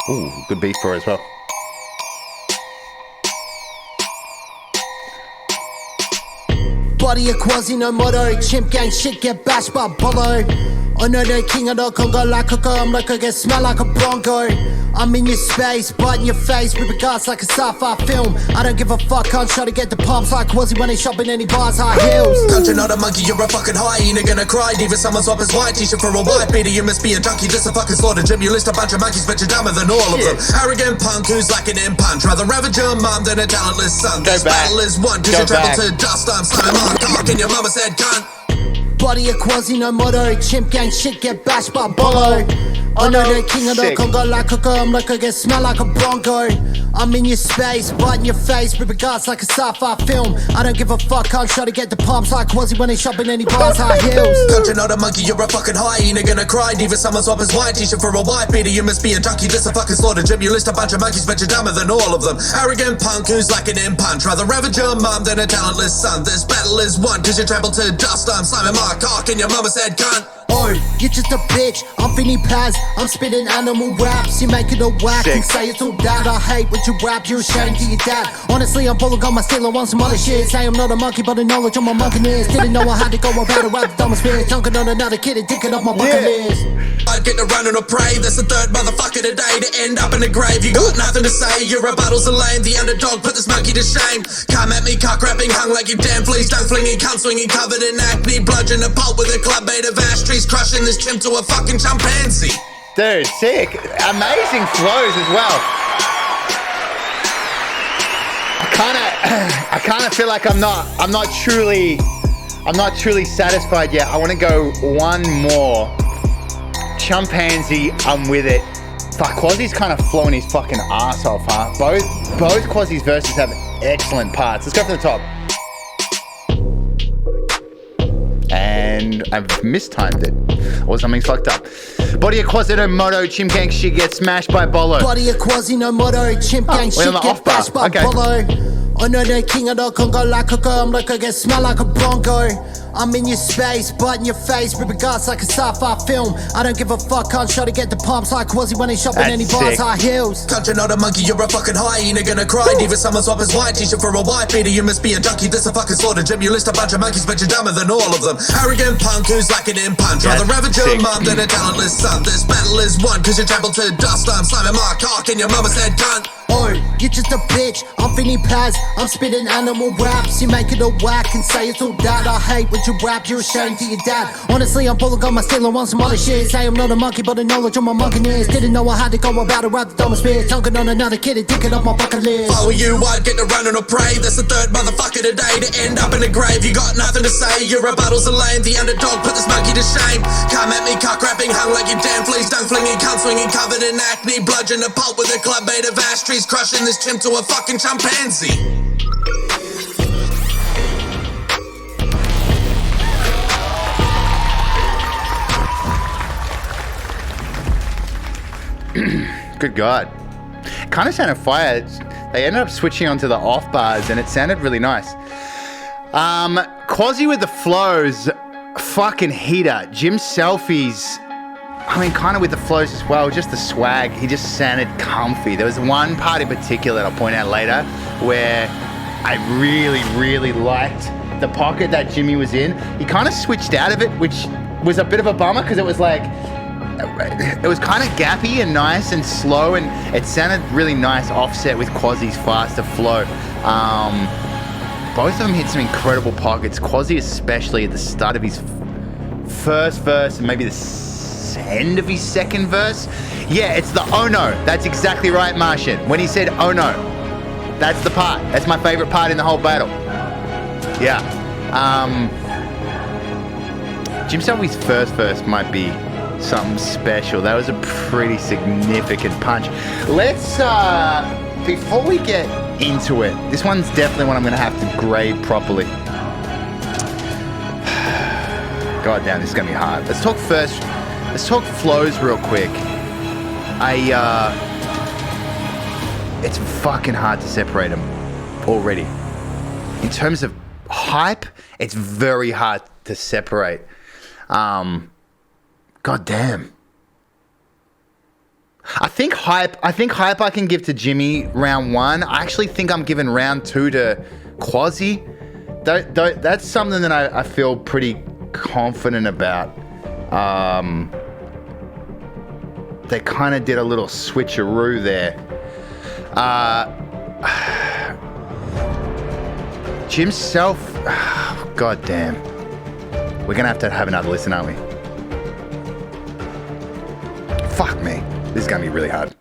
Ooh, good beat for her as well. Body of quasi, no motto. Chimp gang shit, get bashed by Bolo. I know the king of the Congo like Coco. I'm like I get smell like a Bronco. I'm in your space, butt in your face, with regards like a sci-fi film. I don't give a fuck, can't try to get the pumps like Quasi when they shopping any bars, high heels. Country not a monkey, you're a fucking hyena gonna cry. Even someone's up his white t-shirt for a white beater. You must be a junkie, just a fucking slaughter gym. You list a bunch of monkeys, but you're dumber than all of them. Arrogant punk who's lacking in punch. Rather ravage your mum than a talentless son. This battle is won, cause you travel to dust. I'm slamming my cock and your mama said cunt. Body of quasi, no motto. Chimp gang shit, get bashed by Bolo. I know the king of the Congo like Coco. I'm like I get smell like a Bronco. I'm in your space, butt in your face, with regards like a sci-fi film. I don't give a fuck, can't try to get the pumps like Quasi when they shopping any bars, high heels. Country not a monkey, you're a fucking hyena gonna cry. Even someone's up his white t-shirt for a white beater. You must be a junkie, just a fucking slaughter gym. You list a bunch of monkeys, but you're dumber than all of them. Arrogant punk who's lacking in punch. Rather ravage your mum than a talentless son. This battle is won, cause you trample to dust. I'm slamming my cock and your mama said cunt. Oh, you're just a bitch, I'm Finny Paz. I'm spitting animal raps, you make it a whack. You say it's all that, I hate what you rap. You're ashamed to your dad. Honestly, I'm pulling on my steel, I want some other shit. Say I'm not a monkey, but the knowledge on my monkeyness. Didn't know I had to go about it, rap the dumbest bitch. Dunking on another kid and ticking off my bucket list. I'd get to run and a pray. That's the third motherfucker today to end up in the grave. You got nothing to say, your rebuttals are lame. The underdog put this monkey to shame. Come at me, cock rapping, hung like you damn fleas. Dunk flinging, cunt swinging, covered in acne. Bludgeon a pulp with a club made of ash trees. Crushing this chimp to a fucking chimpanzee. Dude, sick. Amazing flows as well. I kind of feel like I'm not truly satisfied yet. I want to go one more. Chimpanzee, I'm with it. Fuck, Quasi's kind of flowing his fucking ass off, huh? Both Quasi's verses have excellent parts. Let's go from the top. And I've mistimed it. Or something's fucked up. Body of Quasi no motto, chimp gang shit gets smashed by Bolo. Body of Quasi no motto, chimp gang shit get bashed by Bolo. I know the king of the Congo like Coco. I'm like I get smell like a Bronco. I'm in your space, butt in your face, with regards like a sci-fi film. I don't give a fuck, can't try to get the pumps like Quasi when they shopping any bars, high heels. Country not a monkey, you're a fucking hyena gonna cry. Even someone's up his white t-shirt for a white beater. You must be a junkie, this a fucking slaughter gym. You list a bunch of monkeys, but you're dumber than all of them. Arrogant punk who's lacking in punch. Rather ravage your mum than a talentless son. This battle is won, cause you trample to dust. I'm slamming my cock and your mama said cunt. Oh, you're just a bitch, I'm Finny Paz. I'm spitting animal raps, you make it a whack and say it's all that. I hate what you rap, you're ashamed to your dad. Honestly, I'm pulling on my steel, I want some other shit. Say I'm not a monkey, but the knowledge on my monkeyness. Didn't know I had to go about it, rap the dumbest bitch. Dunking on another kid and ticking off my bucket list. Follow you, I'd get to run and a pray. That's the third motherfucker today to end up in the grave. You got nothing to say, your rebuttals are lame. The underdog put this monkey to shame. Come at me, cock rapping, hung like you damn fleas. Dunk flinging, cunt swinging, covered in acne. Bludgeon a pulp with a club made of ash trees. Crushing this chimp to a fucking chimpanzee. Good God. Kind of sounded fire. They ended up switching onto the off bars and it sounded really nice. Quasi with the flows, fucking heater. Jim Selfies, I mean, kind of with the flows as well, just the swag. He just sounded comfy. There was one part in particular that I'll point out later where I really, really liked the pocket that Jimmy was in. He kind of switched out of it, which was a bit of a bummer because it was like, it was kind of gappy and nice and slow, and it sounded really nice offset with Quasi's faster flow. Both of them hit some incredible pockets. Quasi especially at the start of his first verse and maybe the end of his second verse. Yeah, it's the oh no. That's exactly right, Martian. When he said oh no, that's the part. That's my favorite part in the whole battle. Yeah. Jim Selby's first verse might be something special. That was a pretty significant punch. Let's, before we get into it, this one's definitely one I'm going to have to grade properly. God damn, this is going to be hard. Let's talk first. Let's talk flows real quick. It's fucking hard to separate them already. In terms of hype, it's very hard to separate. God damn. I think hype I can give to Jimmy round 1. I actually think I'm giving round 2 to Quasi. That's something that I feel pretty confident about. They kind of did a little switcheroo there. Jim Self, god damn. We're gonna have to have another listen, aren't we? Fuck me. This is gonna be really hard.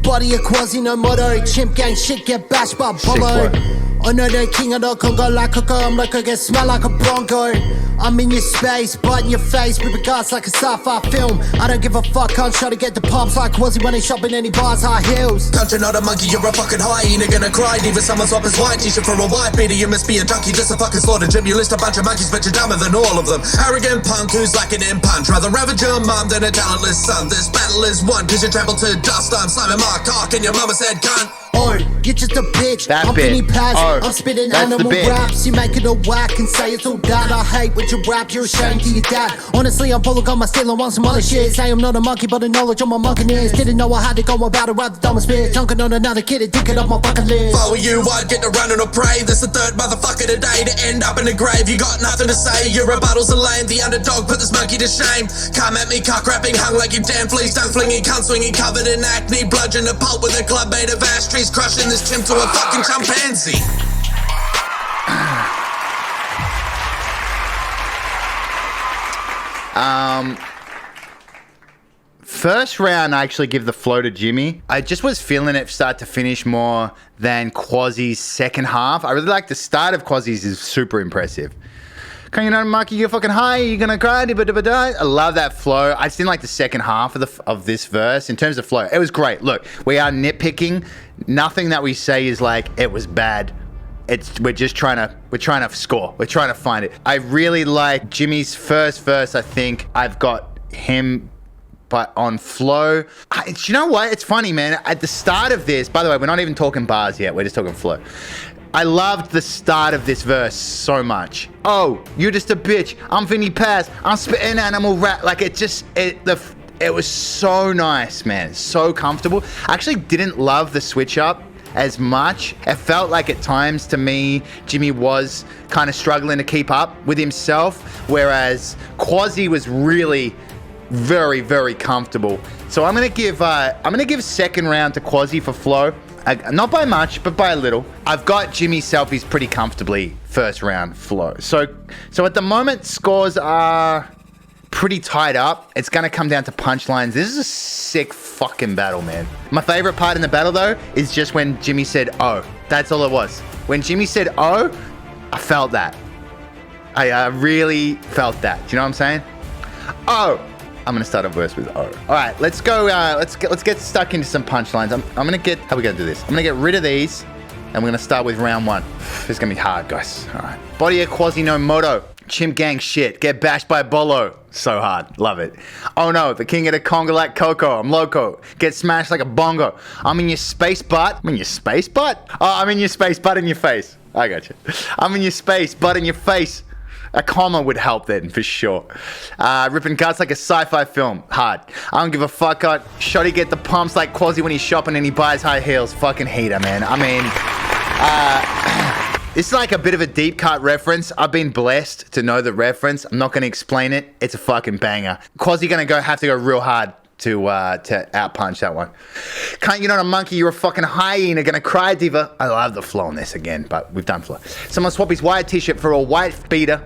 Body of Quasi, no motto. Chimp gang shit get bashed by Bolo. I know the king of the Congo like Coco. I'm like I get smell like a Bronco. I'm in your space, but in your face with regards like a sci-fi film. I don't give a fuck, can't try to get the pumps like Quasi when he's shopping and he buys high heels. Country not a monkey, you're a fucking hyena gonna cry. Even someone swap his white t-shirt for a white beater. You must be a junkie, just a fucking slaughter Jim. You list a bunch of monkeys, but you're dumber than all of them. Arrogant punk who's lacking in punch. Rather ravage your mum than a talentless son. This battle is won, cause you trampled to dust. I'm Simon Mark Cock and your mama said cunt. Oh, you're just a bitch. That I'm bit. Vinny Paz. Oh, I'm spitting that's the animal bit. raps. You make it a whack and say it's all that. I hate what you rap. You're ashamed to your dad. Honestly, I'm full of gun. I still want some other shit. Say I'm not a monkey, but the knowledge on my monkey is. Didn't know I had to go about it. Rap the dumbest bitch. Junking on another kid and dick it up my fucking list. If I were you, I'd get to running or pray. That's the third motherfucker today to end up in the grave. You got nothing to say. Your rebuttals are lame. The underdog put this monkey to shame. Come at me, cock rapping, hung like you damn fleas. Tongue flinging, cunt swinging, covered in acne. Bludgeon a pulp with a club made of ash trees. Crushing this chimp to a fucking chimpanzee. First round, I actually give the flow to Jimmy. I just was feeling it start to finish more than Quasi's second half. I really like the start of Quasi's is super impressive. Can you know, Marky, you're fucking high, you're gonna cry, I love that flow. I just didn't like the second half of this verse. In terms of flow, it was great. Look, we are nitpicking. Nothing that we say is like, it was bad. We're trying to score. We're trying to find it. I really like Jimmy's first verse. I think I've got him but on flow. You know what? It's funny, man. At the start of this, by the way, we're not even talking bars yet. We're just talking flow. I loved the start of this verse so much. Oh, you're just a bitch. I'm Vinny Paz. I'm spitting animal rap. Like it was so nice, man. So comfortable. I actually didn't love the switch up as much. It felt like at times to me, Jimmy was kind of struggling to keep up with himself, whereas Quasi was really very, very comfortable. So I'm gonna give second round to Quasi for flow. Not by much, but by a little. I've got Jimmy Selfies pretty comfortably first round flow. So at the moment, scores are pretty tied up. It's gonna come down to punchlines. This is a sick fucking battle, man. My favorite part in the battle though is just when Jimmy said "oh." That's all it was. When Jimmy said "oh," I felt that. I really felt that. Do you know what I'm saying? Oh. I'm gonna start a verse with "oh." All right, let's go. Let's get stuck into some punchlines. I'm gonna get. How are we gonna do this? I'm gonna get rid of these, and we're gonna start with round 1. This is gonna be hard, guys. All right. Body of Quasi no moto. Chimp gang shit. Get bashed by Bolo. So hard. Love it. Oh no, the king of the Congo like Coco. I'm loco. Get smashed like a bongo. I'm in your space butt. I'm in your space butt? Oh, I'm in your space butt in your face. I got you. I'm in your space butt in your face. A comma would help then, for sure. Ripping guts like a sci-fi film. Hard. I don't give a fuck. Shoddy get the pumps like Quasi when he's shopping and he buys high heels. Fucking heater, man. I mean, this is like a bit of a deep cut reference. I've been blessed to know the reference. I'm not going to explain it. It's a fucking banger. Quasi going to have to go real hard to outpunch that one. Can't you not a monkey? You're a fucking hyena. Gonna cry, diva. I love the flow on this again, but we've done flow. Someone swap his white t-shirt for a white beater.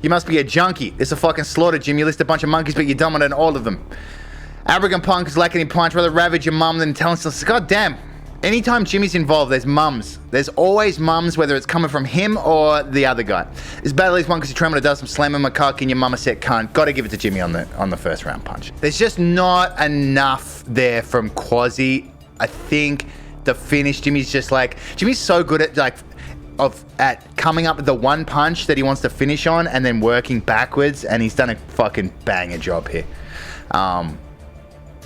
You must be a junkie. It's a fucking slaughter, Jim. You list a bunch of monkeys, but you're dumber than all of them. Arrogant punk is lacking in punch. Rather ravage your mum than tell us. God damn. Anytime Jimmy's involved, there's mums. There's always mums, whether it's coming from him or the other guy. This battle is one because you tremble to dust. I'm slamming my cock in your mama said cunt. Got to give it to Jimmy on the first round punch. There's just not enough there from Quasi. I think the finish, Jimmy's so good at coming up with the one punch that he wants to finish on and then working backwards, and he's done a fucking banger job here.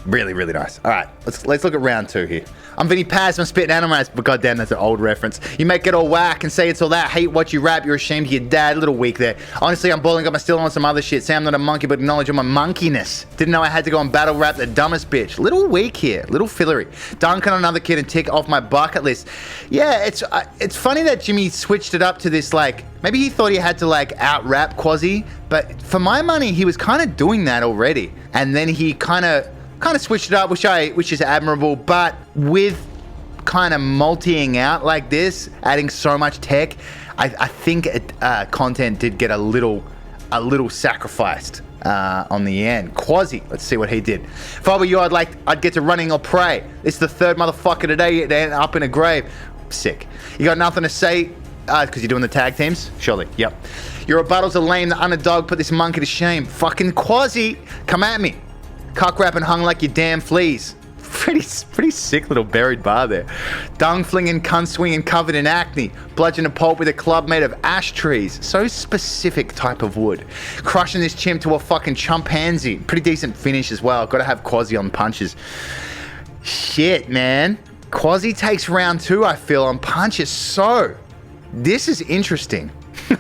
Really, really nice. All right, let's look at round 2 here. I'm Vinny Paz, I'm spitting animals, but goddamn, that's an old reference. You make it all whack and say it's all that. Hate what you rap, you're ashamed of your dad. A little weak there. Honestly, I'm balling up my still on some other shit. Say I'm not a monkey, but acknowledge I'm a monkeyness. Didn't know I had to go and battle rap the dumbest bitch. Little weak here, little fillery. Dunk on another kid and tick off my bucket list. Yeah, it's funny that Jimmy switched it up to this, like, maybe he thought he had to, like, out-rap Quasi, but for my money, he was kind of doing that already. And then he kind of switched it up, which is admirable, but with kind of multiing out like this, adding so much tech, I think content did get a little sacrificed on the end. Quasi, let's see what he did. If I were you, I'd get to running or pray. It's the third motherfucker today to end up in a grave. Sick. You got nothing to say? Because you're doing the tag teams? Surely, yep. Your rebuttals are lame, the underdog put this monkey to shame. Fucking Quasi, come at me. Cock rapping hung like you damn fleas. Pretty sick little buried bar there. Dung flinging, cunt swinging, covered in acne. Bludgeon a pulp with a club made of ash trees. So specific type of wood. Crushing this chimp to a fucking chimpanzee. Pretty decent finish as well. Got to have Quasi on punches. Shit, man. Quasi takes round 2, I feel, on punches. So, this is interesting.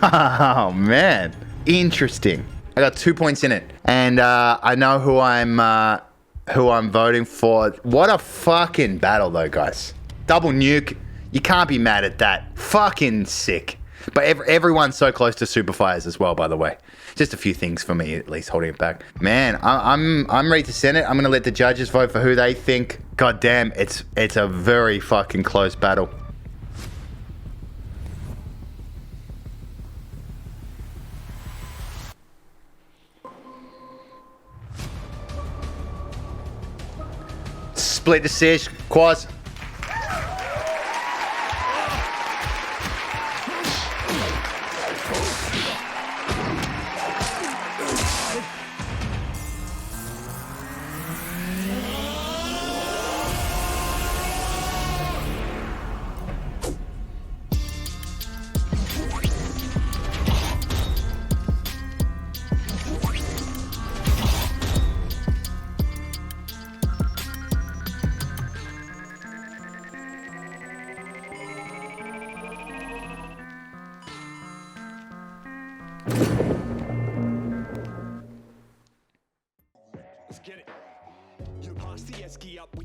Oh, man. Interesting. I got 2 points in it, and I know who I'm voting for. What a fucking battle, though, guys. Double nuke. You can't be mad at that. Fucking sick. But everyone's so close to super fires as well, by the way. Just a few things for me, at least, holding it back. Man, I'm ready to send it. I'm gonna let the judges vote for who they think. God damn, it's a very fucking close battle. Split decision, Quaz.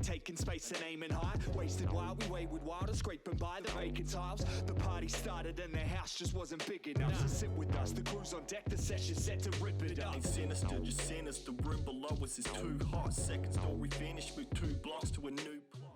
Taking space and aiming high, wasted while we wayward wild and scraping by the vacant tiles. The party started and their house just wasn't big enough. So sit with us, the crew's on deck, the session's set to rip it up. Sinister, just sinister, the room below us is too hot. Second story finished with 2 blocks to a new plot.